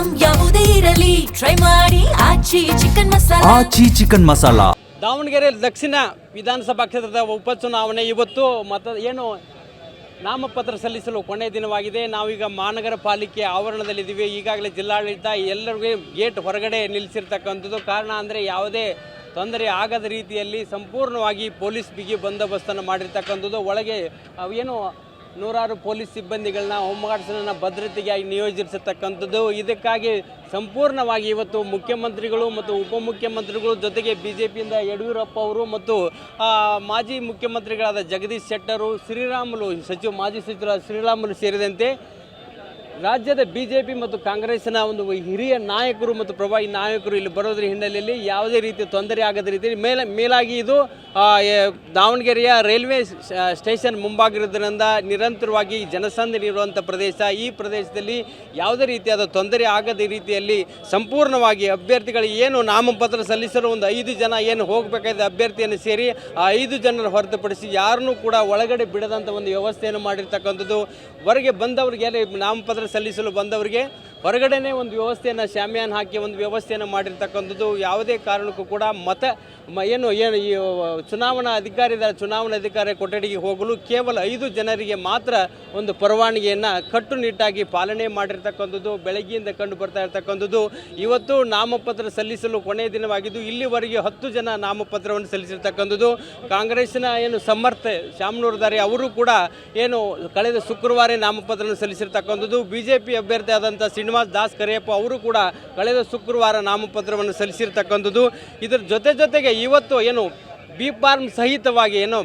Item ಯಾವುದೇ ಇರಲಿ try ಮಾಡಿ ಆಚಿ ಚಿಕನ್ ಮಸಾಲಾ. ದಾವಣಗೆರೆ ದಕ್ಷಿಣ ವಿಧಾನಸಭಾ ಕ್ಷೇತ್ರದ ಉಪಚುನಾವಣೆ ಇವತ್ತು ಏನು ನಾಮಪತ್ರ ಸಲ್ಲಿಸಲು ಕೊನೆಯ ದಿನವಾಗಿದೆ. ನಾವೀಗ ಮಹಾನಗರ ಪಾಲಿಕೆ ಆವರಣದಲ್ಲಿದ್ದೀವಿ. ಈಗಾಗಲೇ ಜಿಲ್ಲಾಡಳಿತ ಎಲ್ಲರಿಗೂ ಗೇಟ್ ಹೊರಗಡೆ ನಿಲ್ಲಿಸಿರ್ತಕ್ಕಂಥದ್ದು. ಕಾರಣ ಅಂದರೆ ಯಾವುದೇ ತೊಂದರೆ ಆಗದ ರೀತಿಯಲ್ಲಿ ಸಂಪೂರ್ಣವಾಗಿ ಪೊಲೀಸ್ ಬಿಗಿ ಬಂದೋಬಸ್ತನ್ನು ಮಾಡಿರ್ತಕ್ಕಂಥದ್ದು. ಒಳಗೆ ಏನು ನೂರಾರು ಪೊಲೀಸ್ ಸಿಬ್ಬಂದಿಗಳನ್ನ ಹೋಮ್ಗಾರ್ಡ್ಸ್ನ ಭದ್ರತೆಗಾಗಿ ನಿಯೋಜಿಸಿರ್ತಕ್ಕಂಥದ್ದು. ಇದಕ್ಕಾಗಿ ಸಂಪೂರ್ಣವಾಗಿ ಇವತ್ತು ಮುಖ್ಯಮಂತ್ರಿಗಳು ಮತ್ತು ಉಪಮುಖ್ಯಮಂತ್ರಿಗಳು ಜೊತೆಗೆ BJPಯಿಂದ ಯಡಿಯೂರಪ್ಪ ಅವರು ಮತ್ತು ಮಾಜಿ ಮುಖ್ಯಮಂತ್ರಿಗಳಾದ ಜಗದೀಶ್ ಶೆಟ್ಟರು, ಶ್ರೀರಾಮುಲು ಮಾಜಿ ಸಚಿವರಾದ ಶ್ರೀರಾಮುಲು ಸೇರಿದಂತೆ ರಾಜ್ಯದ BJP ಮತ್ತು ಕಾಂಗ್ರೆಸ್ನ ಒಂದು ಹಿರಿಯ ನಾಯಕರು ಮತ್ತು ಪ್ರಭಾವಿ ನಾಯಕರು ಇಲ್ಲಿ ಬರೋದ್ರ ಹಿನ್ನೆಲೆಯಲ್ಲಿ ಯಾವುದೇ ರೀತಿ ತೊಂದರೆ ಆಗದ ರೀತಿಯಲ್ಲಿ ಮೇಲಾಗಿ ಇದು ದಾವಣಗೆರೆಯ ರೈಲ್ವೆ ಸ್ಟೇಷನ್ ಮುಂಭಾಗಿರೋದ್ರಿಂದ ನಿರಂತರವಾಗಿ ಜನಸಂದಣಿ ಇರುವಂಥ ಪ್ರದೇಶ. ಈ ಪ್ರದೇಶದಲ್ಲಿ ಯಾವುದೇ ರೀತಿಯಾದ ತೊಂದರೆ ಆಗದ ರೀತಿಯಲ್ಲಿ ಸಂಪೂರ್ಣವಾಗಿ ಅಭ್ಯರ್ಥಿಗಳು ಏನು ನಾಮಪತ್ರ ಸಲ್ಲಿಸಲು ಒಂದು 5 ಜನ ಏನು ಹೋಗಬೇಕಾದ ಅಭ್ಯರ್ಥಿಯನ್ನು ಸೇರಿ ಆ 5 ಜನರ ಹೊರತುಪಡಿಸಿ ಯಾರನ್ನೂ ಕೂಡ ಒಳಗಡೆ ಬಿಡದಂಥ ಒಂದು ವ್ಯವಸ್ಥೆಯನ್ನು ಮಾಡಿರ್ತಕ್ಕಂಥದ್ದು. ಹೊರಗೆ ಬಂದವರಿಗೆ ನಾಮಪತ್ರ ಸಲ್ಲಿಸಲು ಬಂದವರಿಗೆ ಹೊರಗಡೆನೇ ಒಂದು ವ್ಯವಸ್ಥೆಯನ್ನು ಶಾಮಿಯಾನ ಹಾಕಿ ಒಂದು ವ್ಯವಸ್ಥೆಯನ್ನು ಮಾಡಿರ್ತಕ್ಕಂಥದ್ದು. ಯಾವುದೇ ಕಾರಣಕ್ಕೂ ಕೂಡ ಏನು ಈ ಚುನಾವಣಾ ಅಧಿಕಾರಿ ಕೊಠಡಿಗೆ ಹೋಗಲು ಕೇವಲ 5 ಜನರಿಗೆ ಮಾತ್ರ ಒಂದು ಪರವಾನಗಿಯನ್ನು ಕಟ್ಟುನಿಟ್ಟಾಗಿ ಪಾಲನೆ ಮಾಡಿರ್ತಕ್ಕಂಥದ್ದು ಬೆಳಗ್ಗೆಯಿಂದ ಕಂಡು ಬರ್ತಾ ಇರ್ತಕ್ಕಂಥದ್ದು. ಇವತ್ತು ನಾಮಪತ್ರ ಸಲ್ಲಿಸಲು ಕೊನೆಯ ದಿನವಾಗಿದ್ದು ಇಲ್ಲಿವರೆಗೆ 10 ಜನ ನಾಮಪತ್ರವನ್ನು ಸಲ್ಲಿಸಿರ್ತಕ್ಕಂಥದ್ದು. ಕಾಂಗ್ರೆಸ್ನ ಏನು ಸಮರ್ಥ ಶಾಮನೂರದಾರಿ ಅವರು ಕೂಡ ಏನು ಕಳೆದ ಶುಕ್ರವಾರ ನಾಮಪತ್ರವನ್ನು ಸಲ್ಲಿಸಿರ್ತಕ್ಕಂಥದ್ದು. BJP ಅಭ್ಯರ್ಥಿ ಆದಂಥ ಶ್ರೀನಿವಾಸ್ ದಾಸ್ ಕರಿಯಪ್ಪ ಅವರು ಕೂಡ ಕಳೆದ ಶುಕ್ರವಾರ ನಾಮಪತ್ರವನ್ನು ಸಲ್ಲಿಸಿರ್ತಕ್ಕಂಥದ್ದು. ಇದರ ಜೊತೆಗೆ ಇವತ್ತು ಏನು B.Farm ಸಹಿತವಾಗಿ ಏನು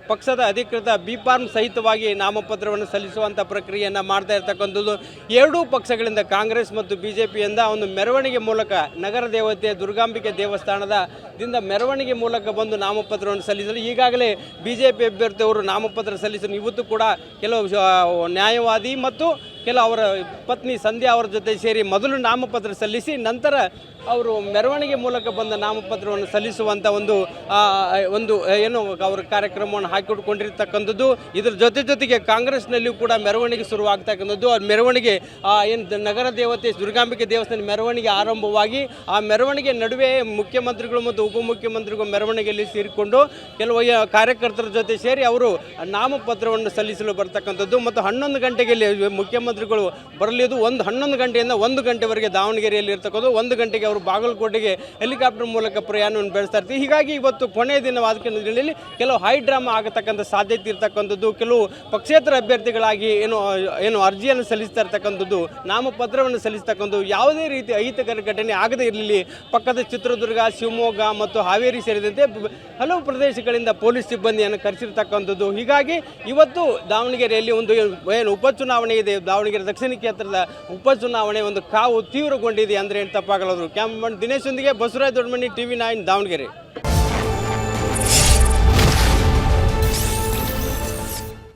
ಪಕ್ಷದ ಅಧಿಕೃತ B.Farm ಸಹಿತವಾಗಿ ನಾಮಪತ್ರವನ್ನು ಸಲ್ಲಿಸುವಂಥ ಪ್ರಕ್ರಿಯೆಯನ್ನು ಮಾಡ್ತಾ ಇರ್ತಕ್ಕಂಥದ್ದು. ಎರಡೂ ಪಕ್ಷಗಳಿಂದ ಕಾಂಗ್ರೆಸ್ ಮತ್ತು BJPಯಿಂದ ಒಂದು ಮೆರವಣಿಗೆ ಮೂಲಕ ನಗರ ದೇವತೆ ದುರ್ಗಾಂಬಿಕೆ ದೇವಸ್ಥಾನದಿಂದ ಮೆರವಣಿಗೆ ಮೂಲಕ ಬಂದು ನಾಮಪತ್ರವನ್ನು ಸಲ್ಲಿಸಲು ಈಗಾಗಲೇ BJP ಅಭ್ಯರ್ಥಿಯವರು ನಾಮಪತ್ರ ಸಲ್ಲಿಸಲು ಇವತ್ತು ಕೂಡ ಕೆಲವು ನ್ಯಾಯವಾದಿ ಮತ್ತು ಅವರ ಪತ್ನಿ ಸಂಧ್ಯಾ ಅವರ ಜೊತೆ ಸೇರಿ ಮೊದಲು ನಾಮಪತ್ರ ಸಲ್ಲಿಸಿ ನಂತರ ಅವರು ಮೆರವಣಿಗೆ ಮೂಲಕ ಬಂದ ನಾಮಪತ್ರವನ್ನು ಸಲ್ಲಿಸುವಂಥ ಒಂದು ಏನು ಅವರ ಕಾರ್ಯಕ್ರಮವನ್ನು ಹಾಕಿಕೊಂಡಿರ್ತಕ್ಕಂಥದ್ದು. ಇದರ ಜೊತೆಗೆ ಕಾಂಗ್ರೆಸ್ನಲ್ಲಿಯೂ ಕೂಡ ಮೆರವಣಿಗೆ ಶುರುವಾಗ್ತಕ್ಕಂಥದ್ದು. ಆ ಮೆರವಣಿಗೆ ಏನು ನಗರ ದೇವತೆ ದುರ್ಗಾಂಬಿಕೆ ದೇವಸ್ಥಾನ ಮೆರವಣಿಗೆ ಆರಂಭವಾಗಿ ಆ ಮೆರವಣಿಗೆ ನಡುವೆ ಮುಖ್ಯಮಂತ್ರಿಗಳು ಮತ್ತು ಉಪಮುಖ್ಯಮಂತ್ರಿಗಳು ಮೆರವಣಿಗೆಯಲ್ಲಿ ಸೇರಿಕೊಂಡು ಕೆಲವು ಕಾರ್ಯಕರ್ತರ ಜೊತೆ ಸೇರಿ ಅವರು ನಾಮಪತ್ರವನ್ನು ಸಲ್ಲಿಸಲು ಬರ್ತಕ್ಕಂಥದ್ದು. ಮತ್ತು 11 ಗಂಟೆಗೆ ಮುಖ್ಯಮಂತ್ರಿಗಳು ಬರಲಿದ್ದು 11 ಗಂಟೆಯಿಂದ 1 ಗಂಟೆವರೆಗೆ ದಾವಣಗೆರೆಯಲ್ಲಿ ಇರ್ತಕ್ಕಂಥದ್ದು. 1 ಗಂಟೆಗೆ ಅವರು ಬಾಗಲಕೋಟೆಗೆ ಹೆಲಿಕಾಪ್ಟರ್ ಮೂಲಕ ಪ್ರಯಾಣವನ್ನು ಬೆಳೆಸ್ತಾ ಇರ್ತೀವಿ. ಹೀಗಾಗಿ ಇವತ್ತು ಕೊನೆಯ ದಿನವಾದ ಹಿನ್ನೆಲೆಯಲ್ಲಿ ಕೆಲವು ಹೈ ಡ್ರಾಮಾ ಆಗತಕ್ಕಂಥ ಸಾಧ್ಯತೆ ಇರ್ತಕ್ಕಂಥದ್ದು. ಕೆಲವು ಪಕ್ಷೇತರ ಅಭ್ಯರ್ಥಿಗಳಾಗಿ ಏನು ಅರ್ಜಿಯನ್ನು ಸಲ್ಲಿಸ್ತಾ ಇರ್ತಕ್ಕಂಥದ್ದು, ನಾಮಪತ್ರವನ್ನು ಸಲ್ಲಿಸ್ತಕ್ಕಂಥದ್ದು ಯಾವುದೇ ರೀತಿ ಅಹಿತಕರ ಘಟನೆ ಆಗದೇ ಇರಲಿ ಪಕ್ಕದ ಚಿತ್ರದುರ್ಗ, ಶಿವಮೊಗ್ಗ ಮತ್ತು ಹಾವೇರಿ ಸೇರಿದಂತೆ ಹಲವು ಪ್ರದೇಶಗಳಿಂದ ಪೊಲೀಸ್ ಸಿಬ್ಬಂದಿಯನ್ನು ಕರೆಸಿರ್ತಕ್ಕಂಥದ್ದು. ಹೀಗಾಗಿ ಇವತ್ತು ದಾವಣಗೆರೆಯಲ್ಲಿ ಒಂದು ಏನು ಉಪಚುನಾವಣೆ ಇದೆ, ದಾವಣಗೆರೆ ದಕ್ಷಿಣ ಕ್ಷೇತ್ರದ ಉಪಚುನಾವಣೆ ಒಂದು ಕಾವು ತೀವ್ರಗೊಂಡಿದೆ ಅಂದರೆ ಏನು ತಪ್ಪಾಗಲಾದ್ರು. ದಿನೇಶ್ ಒಂದಿಗೆ ಬಸವರಾಜ್ ದೊಡ್ಡಮನಿ TV9 ದಾವಣಗೆರೆ.